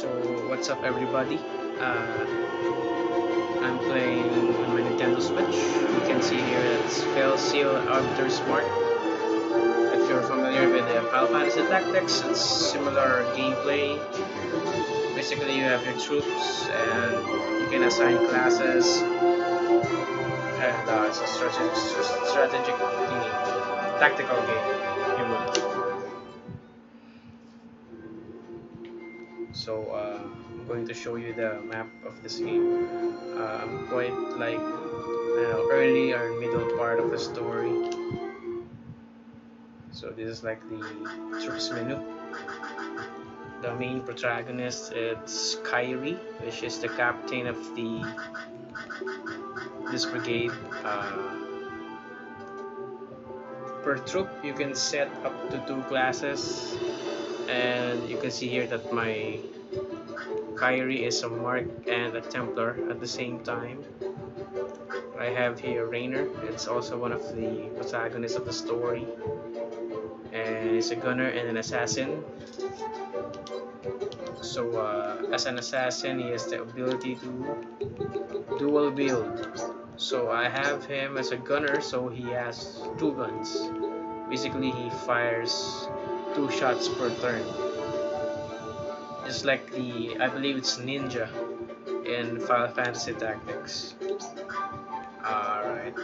So what's up everybody? I'm playing on my Nintendo Switch. You can see here it's Fail Seal Arbiter Smart. If you're familiar with the Final Fantasy Tactics, it's similar gameplay. Basically you have your troops and you can assign classes and it's a strategic game, tactical game, if you will. So I'm going to show you the map of this game. I'm quite like early or middle part of the story. So this is like the troops menu. The main protagonist is Kyrie, which is the captain of this brigade. Per troop, you can set up to 2 classes, and you can see here that my Kyrie is a Mark and a Templar at the same time. I have here Rainer. It's also one of the protagonists of the story, and he's a gunner and an assassin. So as an assassin, he has the ability to dual wield. So I have him as a gunner, so he has 2 guns. Basically, he fires 2 shots per turn. Just like I believe it's Ninja in Final Fantasy Tactics. Alright.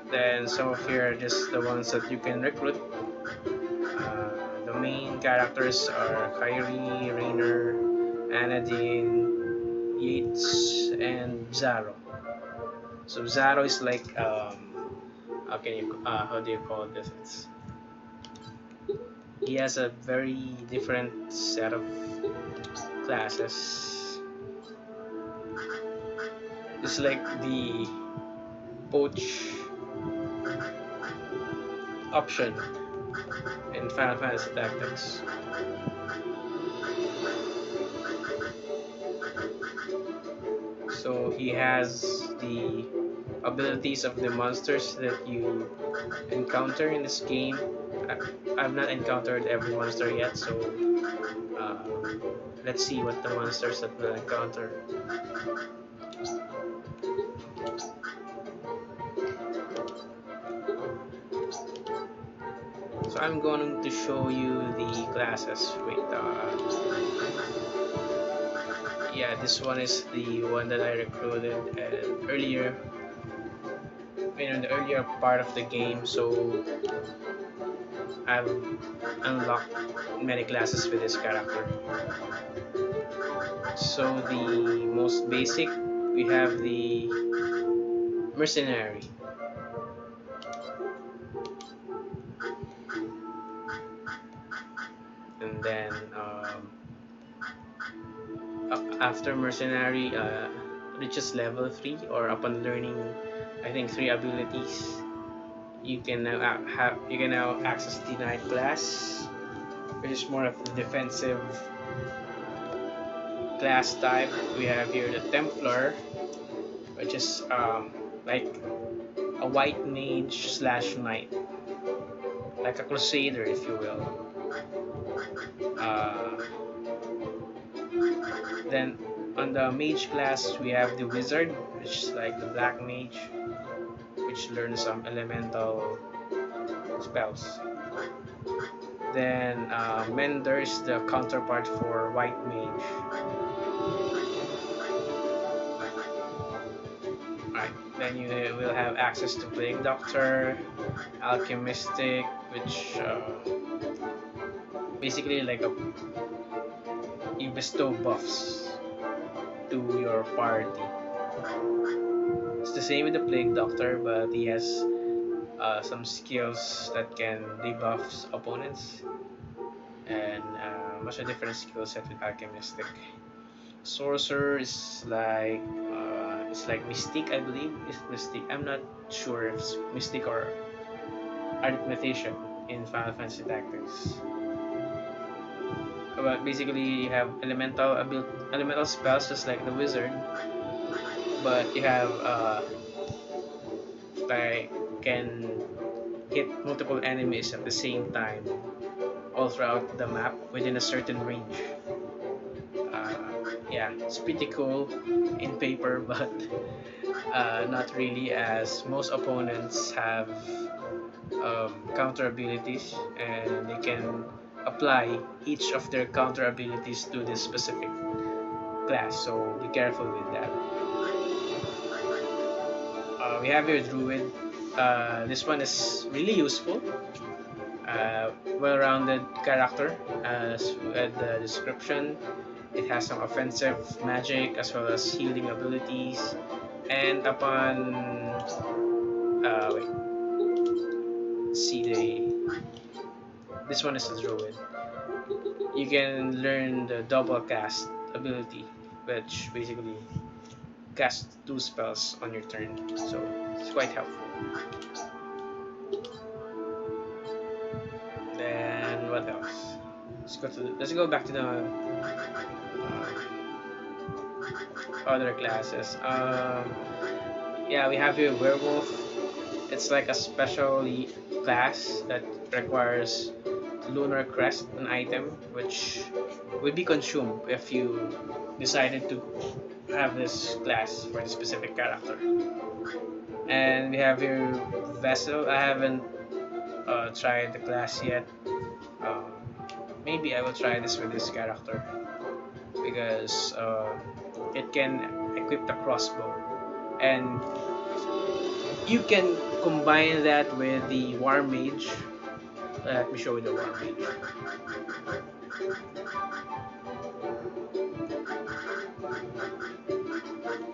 Then some of here are just the ones that you can recruit. The main characters are Kyrie, Rainer, Anadine, Yates, and Zaro. So Zaro is like how do you call this? He has a very different set of classes. It's like the poach option in Final Fantasy Tactics. So he has the abilities of the monsters that you encounter in this game. I've not encountered every monster yet, so uh, let's see what the monsters that we'll encounter. So I'm going to show you the classes. Wait, yeah, this one is the one that I recruited earlier, in the earlier part of the game. So I've unlocked many classes with this character. So the most basic, we have the mercenary. And then after mercenary reaches level 3 or upon learning I think 3 abilities, you can now access the knight class, which is more of the defensive class type. We have here the Templar, which is like a white mage slash knight, like a crusader if you will. Then on the mage class we have the wizard, which is like the black mage, which learns some elemental spells. Then Mender is the counterpart for white mage. Alright, then you will have access to Plague Doctor, Alchemistic, which basically like you bestow buffs to your party. It's the same with the Plague Doctor, but he has some skills that can debuff opponents, and much a different skill set with Alchemistic. Sorcerer is like it's like Mystique, I believe. It's Mystique. I'm not sure if it's Mystique or Arithmetician in Final Fantasy Tactics. But basically, you have elemental spells just like the wizard, but you have like can hit multiple enemies at the same time all throughout the map within a certain range. yeah, it's pretty cool in paper, but not really, as most opponents have counter abilities, and they can apply each of their counter abilities to this specific class, so be careful with that. We have your druid. This one is really useful. Well-rounded character, as read the description. It has some offensive magic as well as healing abilities. And upon wait, see the this one is a druid. You can learn the double cast ability, which basically casts two spells on your turn. So it's quite helpful. Then what else? Let's go back to the other classes. Yeah, we have here werewolf. It's like a special class that requires lunar crest, an item which will be consumed if you decided to have this class for the specific character. And we have your vessel. I haven't tried the class yet. Um, Maybe I will try this with this character because it can equip the crossbow, and you can combine that with the war mage. Let me show you the war mage.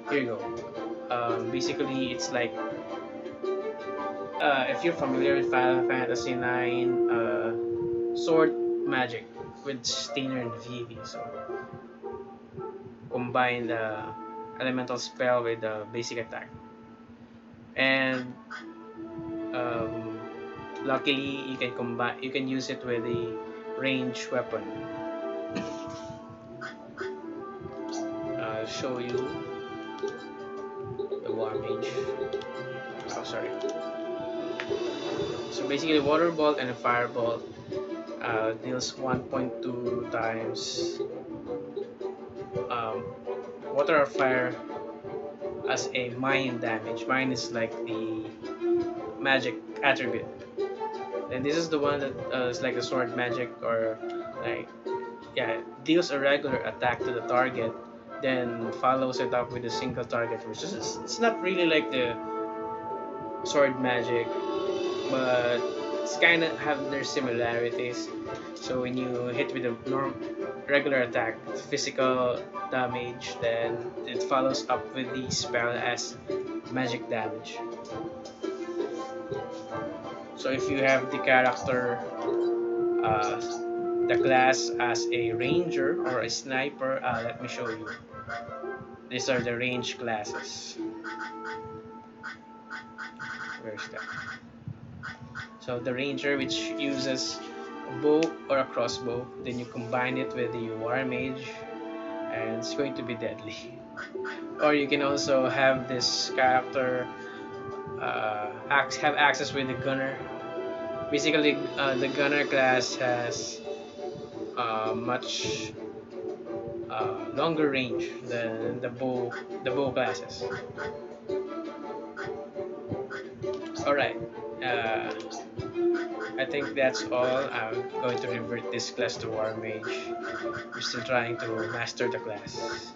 Here you go. Basically, it's like if you're familiar with Final Fantasy 9, sword magic with Stainer and Vivi. So combine the elemental spell with the basic attack, and um, luckily you can combine. You can use it with a ranged weapon. I'll show you the war mage. Oh, sorry. So basically, water bolt and a firebolt deals 1.2 times water or fire as a mine damage. Mine is like the magic attribute. And this is the one that is like a sword magic, or like, yeah, deals a regular attack to the target, then follows it up with a single target, which is, it's not really like the sword magic, but it's kind of have their similarities. So when you hit with a regular attack, physical damage, then it follows up with the spell as magic damage. So if you have the character, uh, the class as a ranger or a sniper, let me show you. These are the range classes. Where's that? So the ranger, which uses a bow or a crossbow, then you combine it with the war mage, and it's going to be deadly. Or you can also have this character have access with the gunner. Basically, the gunner class has much longer range than the bow classes. All right. I think that's all. I'm going to revert this class to War Mage. We're still trying to master the class.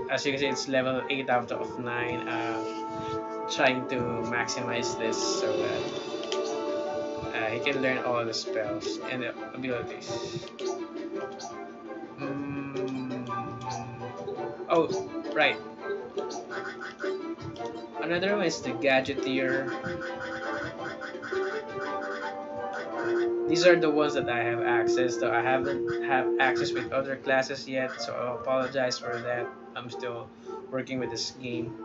As you can see, it's level 8 out of 9. Trying to maximize this so that he can learn all the spells and the abilities. Oh, right. Another one is the Gadgeteer. These are the ones that I have access to. I haven't have access with other classes yet, so I apologize for that. I'm still working with this game.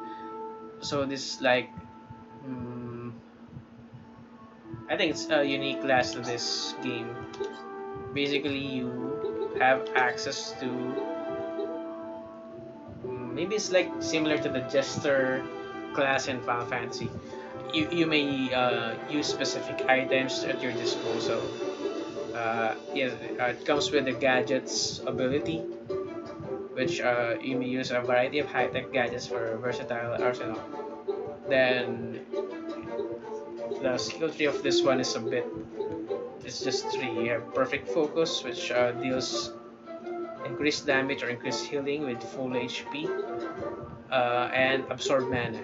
So this, like, I think it's a unique class to this game. Basically, you have access to, maybe it's like similar to the Jester class in Final Fantasy. You may use specific items at your disposal. Yeah, it comes with the gadgets ability, which you may use a variety of high-tech gadgets for a versatile arsenal. Then the skill tree of this one is a bit. It's just three. You have perfect focus, which deals increased damage or increased healing with full HP, and absorb mana.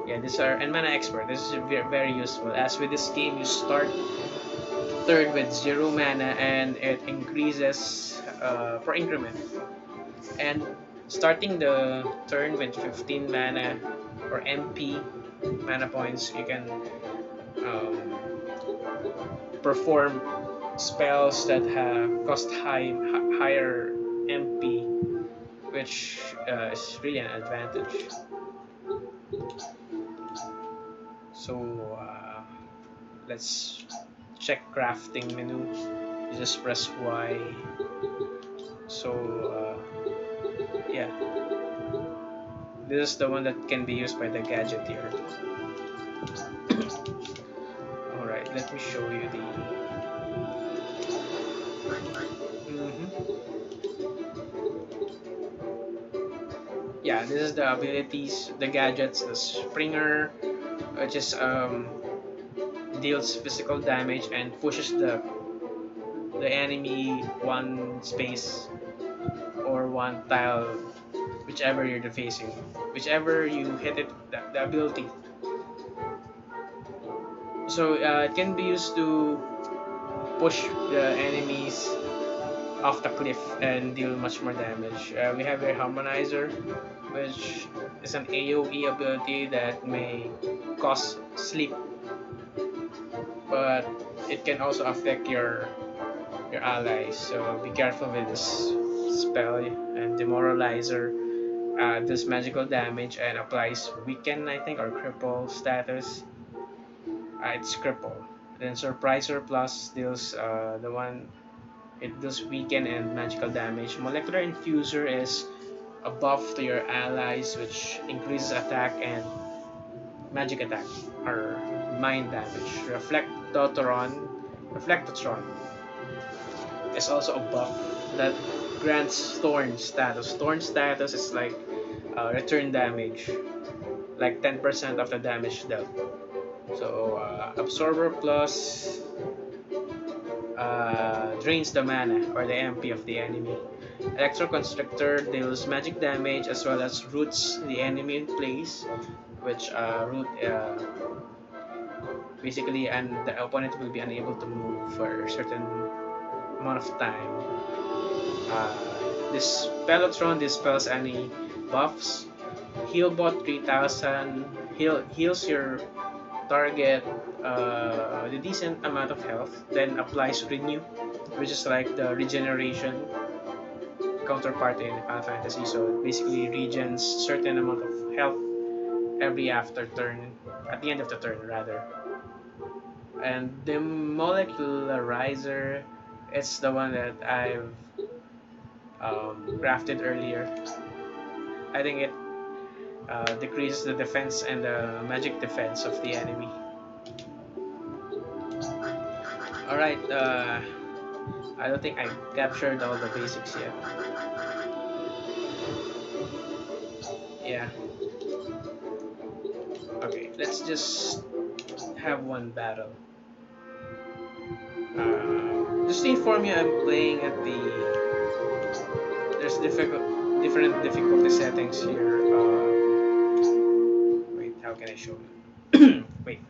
Yeah, these are and mana expert. This is very useful. As with this game, you start third with zero mana, and it increases per increment. And starting the turn with 15 mana or MP mana points, you can um, perform spells that have cost higher MP, which is really an advantage. So let's check crafting menu. You just press Y. So yeah, this is the one that can be used by the gadgeteer. Alright, let me show you the. Yeah, this is the abilities, the gadgets, the Springer, which is deals physical damage and pushes the enemy one space or one tile, whichever you're facing, whichever you hit it, the ability. So it can be used to push the enemies off the cliff and deal much more damage. We have a Harmonizer, which is an AoE ability that may cause sleep, but it can also affect your allies. So be careful with this spell. And Demoralizer does magical damage and applies weaken, I think, or cripple status. It's cripple. Then Surpriser Plus deals the one it does weaken and magical damage. Molecular Infuser is a buff to your allies, which increases attack and magic attack or mind damage. Reflectotron is also a buff that grants Thorn status. Thorn status is like return damage, like 10% of the damage dealt. So Absorber Plus drains the mana or the MP of the enemy. Electroconstrictor deals magic damage as well as roots the enemy in place, which root basically, and the opponent will be unable to move for a certain amount of time. This Pelotron dispels any buffs. Healbot 3000 heals your target the decent amount of health, then applies Renew, which is like the regeneration counterpart in Final Fantasy. So basically regens certain amount of health every after turn, at the end of the turn rather. And the Molecularizer, it's the one that I've crafted earlier. I think it decreases the defense and the magic defense of the enemy. Alright, I don't think I captured all the basics yet. Yeah. Okay, let's just have one battle. Just to inform you, I'm playing at the. There's different difficulty settings here. Wait, how can I show you? Wait.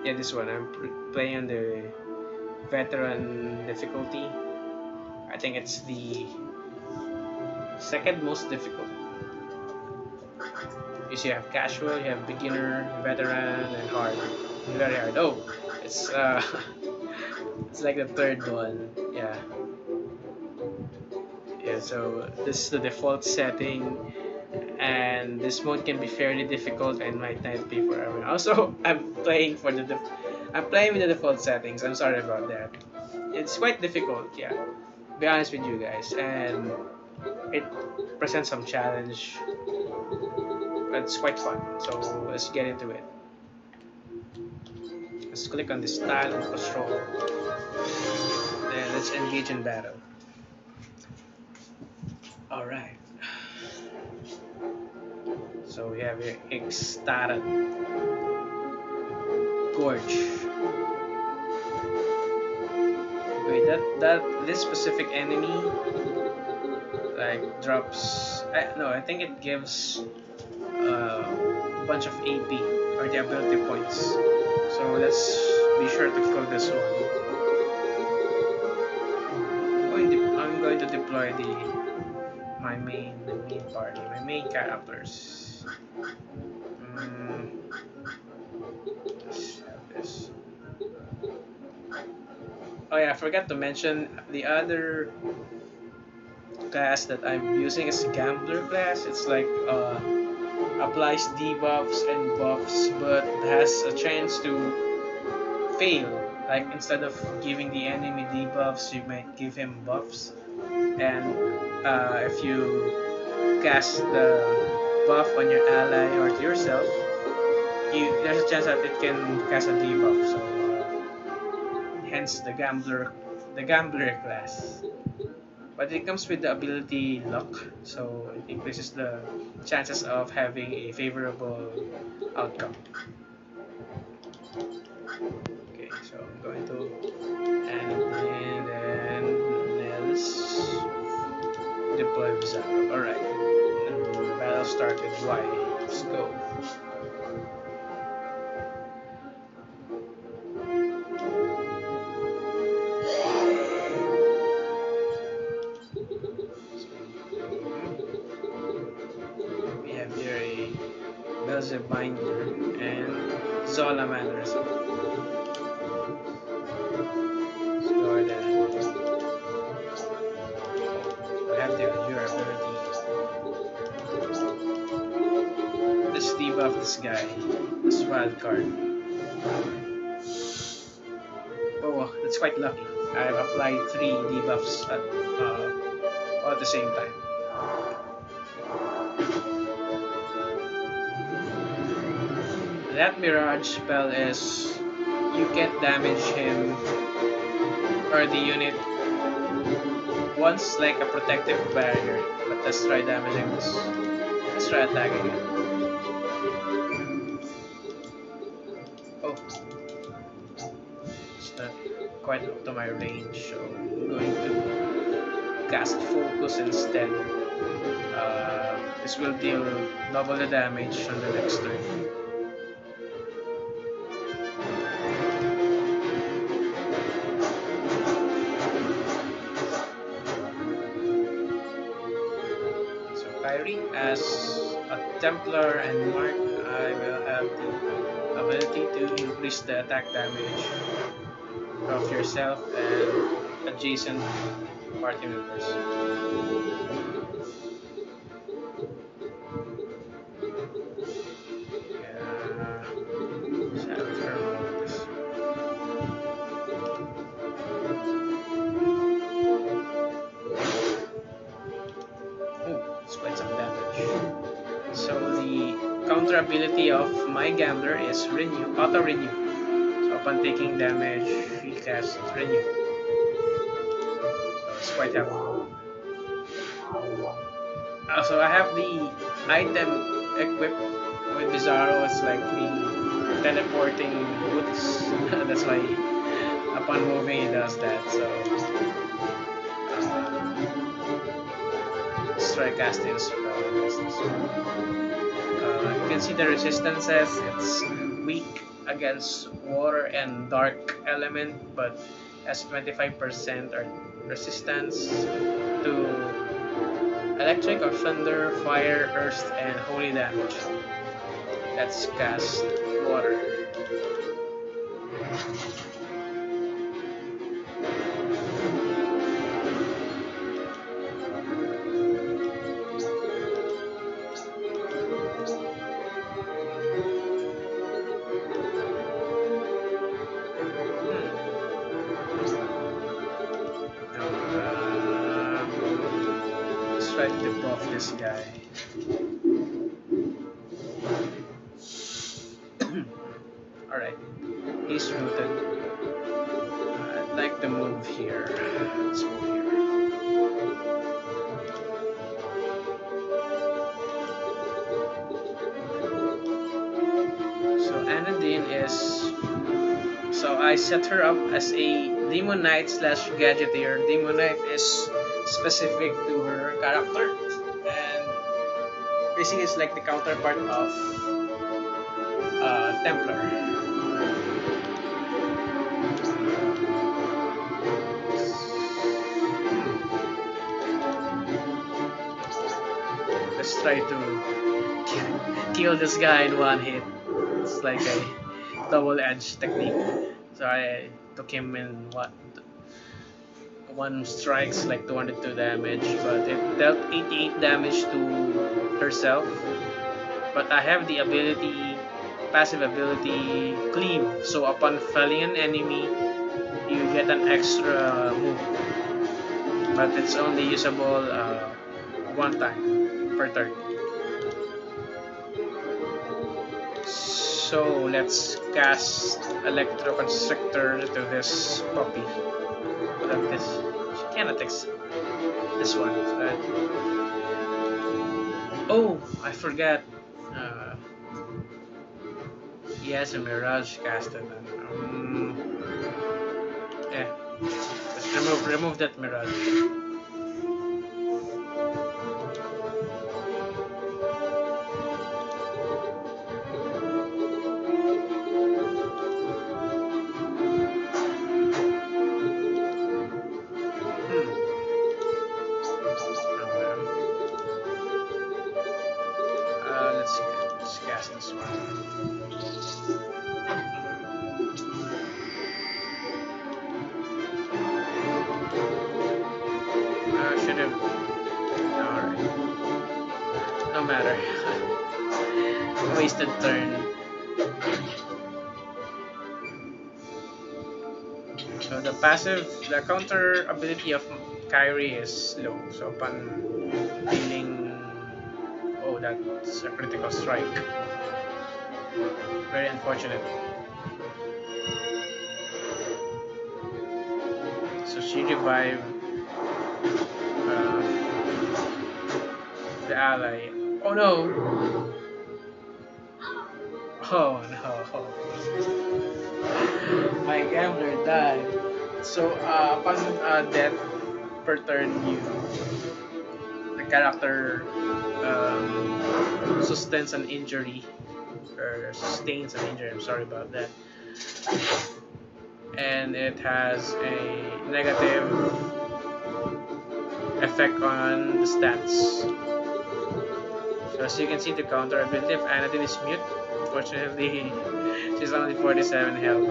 Yeah, this one. I'm playing on the veteran difficulty. I think it's the second most difficult. You see, you have casual, you have beginner, veteran, and hard. Very hard. Oh, it's it's like the third one. Yeah. Yeah. So this is the default setting, and this mode can be fairly difficult and might not be for everyone. Also, I'm playing with the default settings. I'm sorry about that. It's quite difficult. Yeah. To be honest with you guys, and it presents some challenge, but it's quite fun. So let's get into it. Let's click on the style and control. Then let's engage in battle. Alright. So we have here Ecstatic Gorge. Wait, this specific enemy like drops. No, I think it gives a bunch of AP or the ability points. So let's be sure to kill this one. I'm going to deploy my main party, my main characters. Let's have this. Oh yeah, I forgot to mention the other class that I'm using is Gambler class. It's like applies debuffs and buffs, but has a chance to fail. Like instead of giving the enemy debuffs, you might give him buffs. And if you cast the buff on your ally or to yourself, there's a chance that it can cast a debuff. So hence the gambler class. But it comes with the ability luck, so it increases the chances of having a favorable outcome. Okay, so I'm going to and then let's deploy Bizarro. Alright. Battle start with Y. Let's go. We have here a Belzebinder and Zolamander. So let's go ahead and I have your ability. Let's debuff this guy. This wild card. Oh, that's quite lucky. I've applied 3 debuffs all at the same time. That Mirage spell is you can't damage him or the unit once like a protective barrier. But let's try damaging this. Let's try attacking it. Oh, it's not quite up to my range, so I'm going to cast Focus instead. This will deal double the damage on the next turn. As a Templar and Mark, I will have the ability to increase the attack damage of yourself and adjacent party members. Counter ability of my Gambler is auto renew. So upon taking damage, he casts renew. So it's quite helpful. So I have the item equipped with Bizarro. It's like the teleporting boots. That's why upon moving it does that. So let's try casting a spell. You can see the resistances. It's weak against water and dark element, but has 25% resistance to electric or thunder, fire, earth, and holy damage. Let's cast water. Try to buff this guy. Alright. He's is rooted. I'd like to move here. Let's move here. So Anadine is. So I set her up as a Demon Knight slash Gadgeteer. Demon Knight is specific to her character, and basically it's like the counterpart of Templar. Let's try to kill this guy in one hit. It's like a double-edged technique. So I took him in one strikes like 202 damage, but it dealt 88 damage to herself. But I have the ability, passive ability, Cleave. So upon felling an enemy, you get an extra move. But it's only usable one time per turn. So let's cast Electro Constrictor to this puppy. What of this? She cannot this one. Right? Oh, I forgot. He has a Mirage casted. Let's remove that Mirage. Let's cast this one. Should have. Alright. No matter. Wasted turn. So the counter ability of Kyrie is low. So upon dealing, oh, that's a critical strike. Very unfortunate. So she revived the ally. Oh no! Oh no! My gambler died. So upon death per turn, the character sustains an injury, or sustains an injury. I'm sorry about that. And it has a negative effect on the stats. So as you can see, the counter ability of Anadine is mute. Unfortunately, she's only 47 health.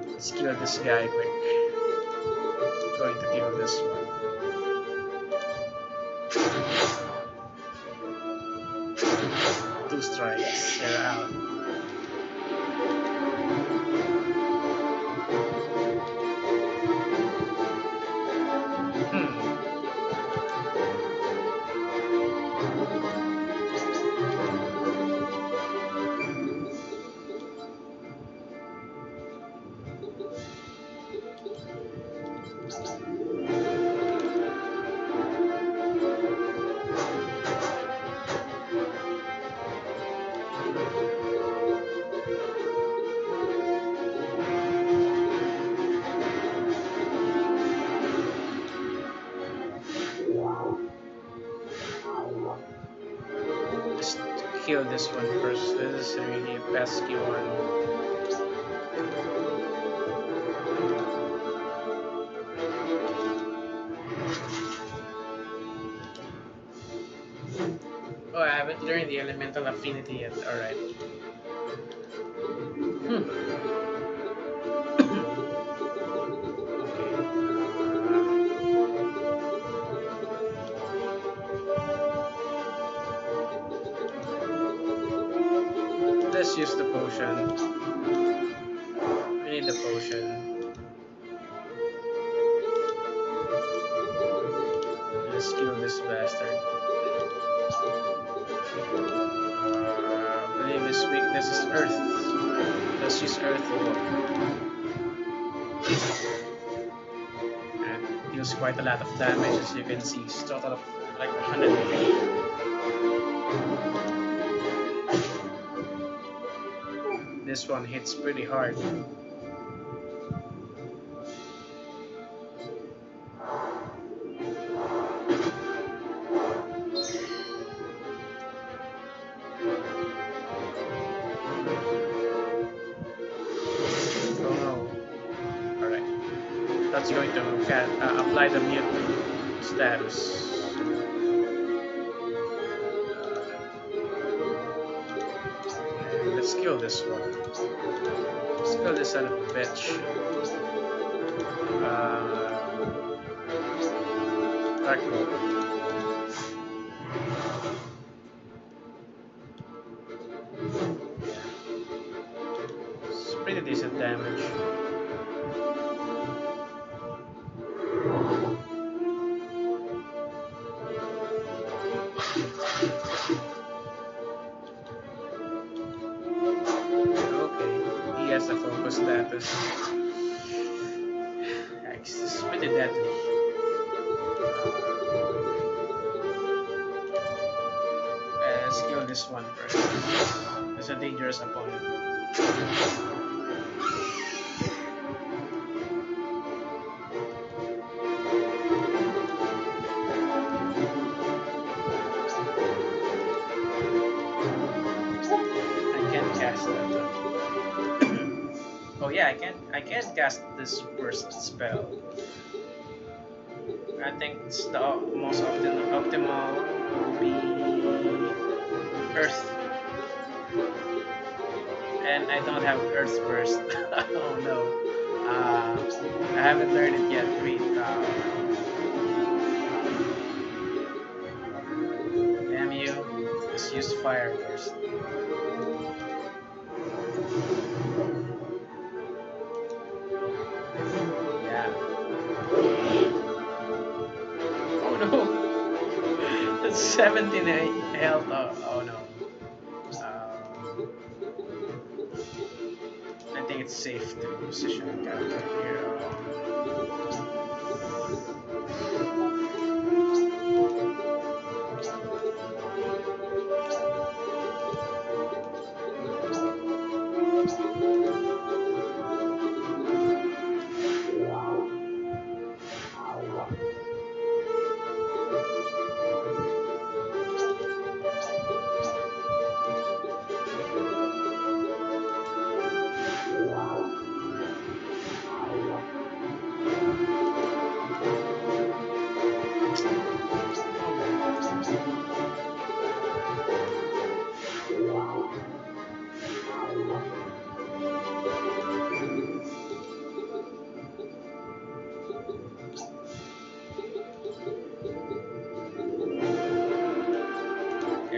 Let's kill this guy quick. Going to kill this one. Two strikes, they're out. Just kill this one first. This is really a pesky one. Oh, I haven't learned the elemental affinity yet. Alright. Let's use the potion. We need the potion. Let's kill this bastard. I his weakness is Earth. Let's use Earth to look. And deals quite a lot of damage, as you can see. It's a total of like 103. This one hits pretty hard. That's going to apply the mute status. Let's kill this one. Let's kill this son of a bitch. Dark mode. It's pretty decent damage. Has a focus status. This is pretty deadly. Let's kill this one first. It's a dangerous opponent. I can't cast that. Oh yeah, I can't cast this burst spell. I think it's the most optimal would be Earth. And I don't have Earth burst. Oh no. I haven't learned it yet. Wait. Damn you. Let's use fire first. Oh no! That's 17 health. Oh no. I think it's safe to position a character here.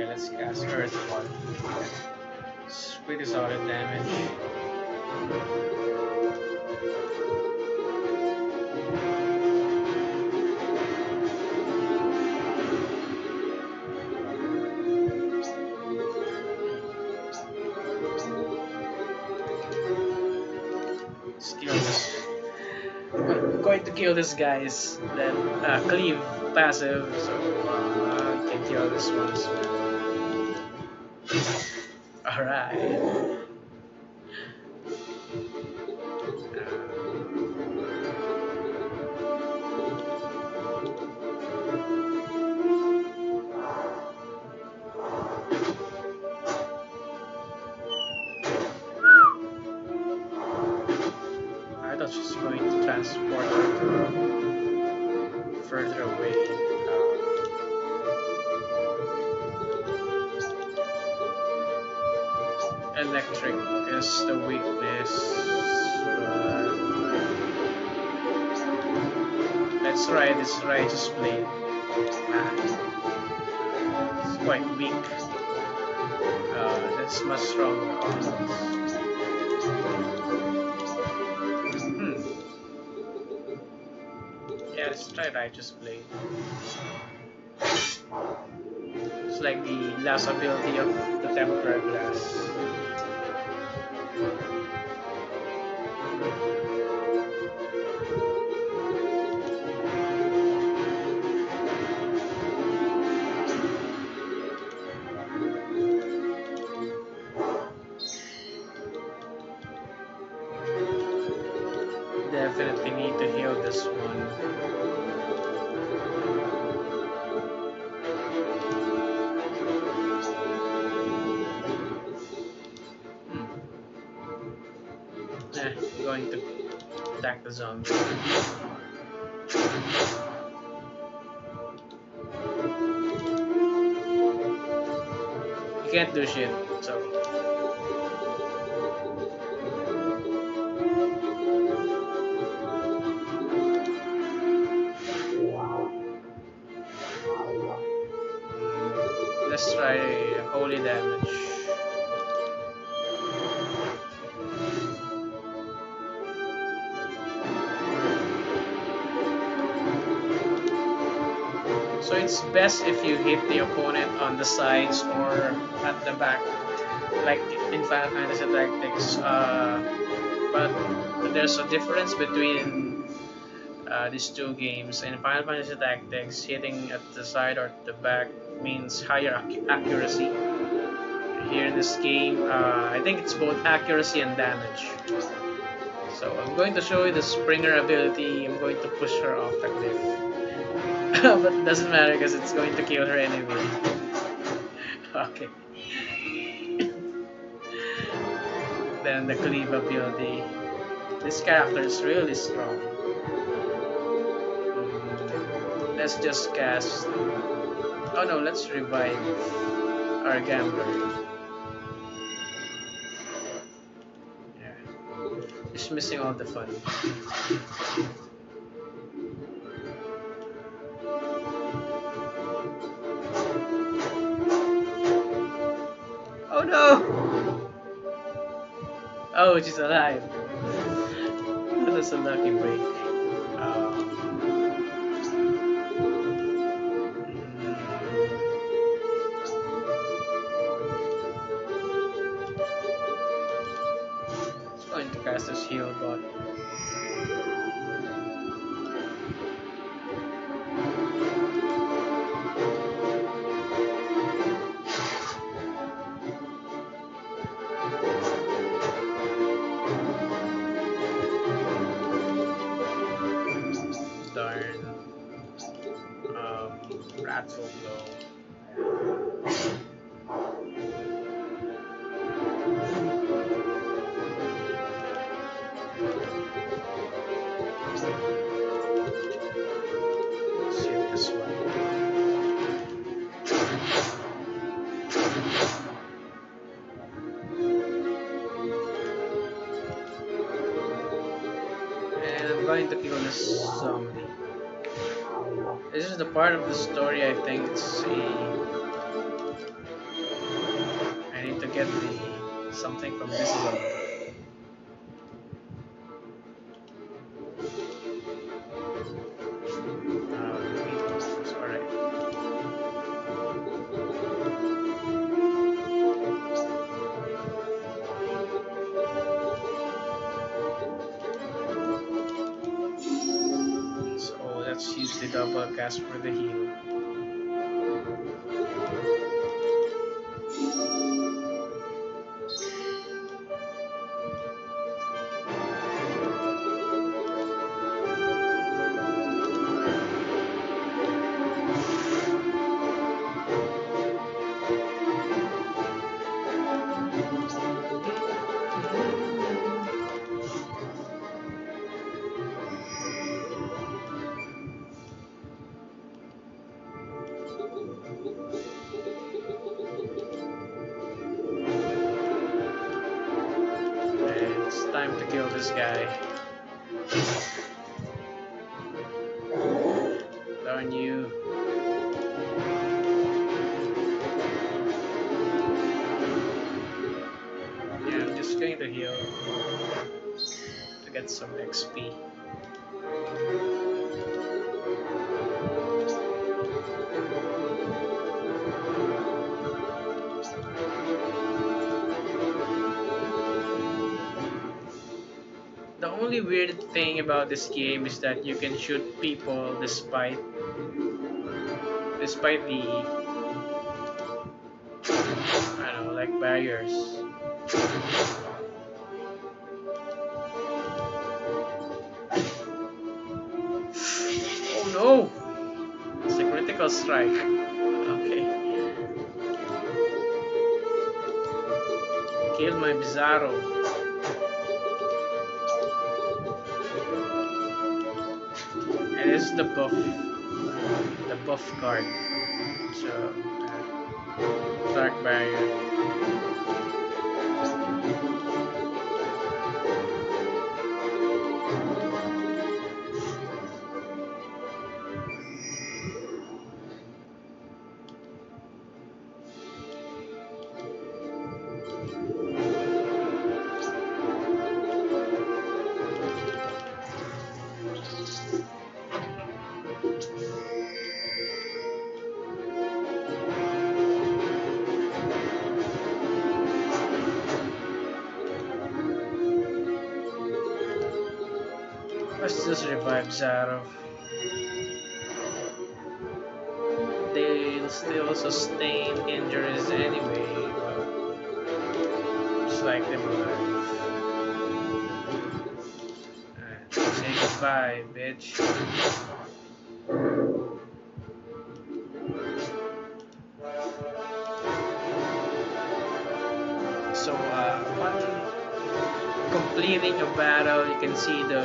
Let's cast Earth one. It's pretty solid damage. Let's kill this. I'm going to kill this guy's then cleave passive, so I can kill this one as well. Alright. I thought she's going to transport her further away. Electric is the weakness, but let's try this righteous blade. It's quite weak. That's much stronger. Yeah, let's try righteous blade. It's like the last ability of the tempered glass. Definitely need to heal this one. Going to attack the zombie. You can't do shit, so. Let's try holy damage. So it's best if you hit the opponent on the sides or at the back, like in Final Fantasy Tactics. But there's a difference between these two games. In Final Fantasy Tactics, hitting at the side or the back means higher accuracy. Here in this game, I think it's both accuracy and damage. So I'm going to show you the Springer ability. I'm going to push her off the cliff. But it doesn't matter because it's going to kill her anyway. Okay. Then the cleave ability. This character is really strong. Let's just cast. Oh no, let's revive our gambler. Yeah. Just missing all the fun. Oh no! Oh, she's alive. That's a lucky break. It's going to cast this heal bot. Wrathful blow. Let's hit this one. And I'm going to kill this zombie. This is the part of the story I think it's I need to get something from this zone. Alright. So let's use the double cast for the heal. It's time to kill this guy. Darn you. Yeah, I'm just going to heal to get some XP. The only weird thing about this game is that you can shoot people despite the, I don't know, like barriers. Oh no! It's a critical strike. Okay. Kill my Bizarro. And this is the buff card. So, dark barrier. Let's just revive Zaro. They'll still sustain injuries anyway, but just like them alive. Alright, say goodbye, bitch. So, upon completing a battle, you can see the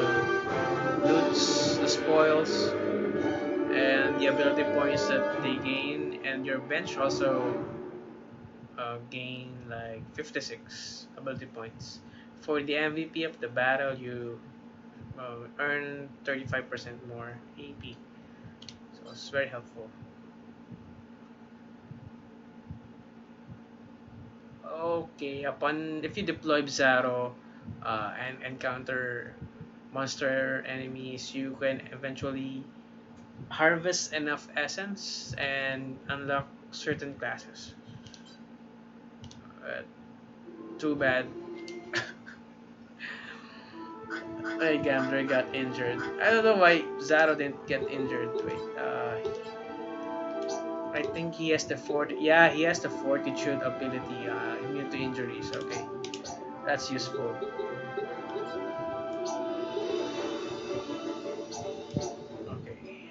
loots, the spoils, and the ability points that they gain, and your bench also gain like 56 ability points. For the MVP of the battle, you earn 35% more AP, so it's very helpful. Okay, upon if you deploy Bizarro and encounter monster enemies, you can eventually harvest enough essence and unlock certain classes. Uh, Too bad my gambler got injured. I don't know why Zaro didn't get injured. Wait, I think he has the fort. Yeah, he has the fortitude ability, immune to injuries. Okay, that's useful. Okay,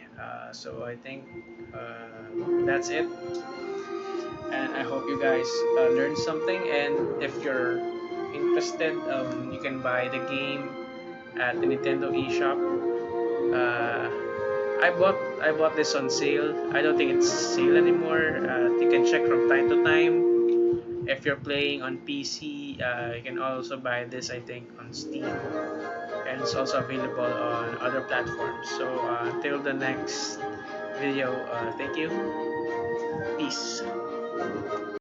so I think that's it, and I hope you guys learned something. And if you're interested, you can buy the game at the Nintendo eShop. Uh, I bought this on sale. I don't think it's sale anymore. You can check from time to time. If you're playing on PC, you can also buy this. I think on Steam, and it's also available on other platforms. So until the next video, thank you. Peace.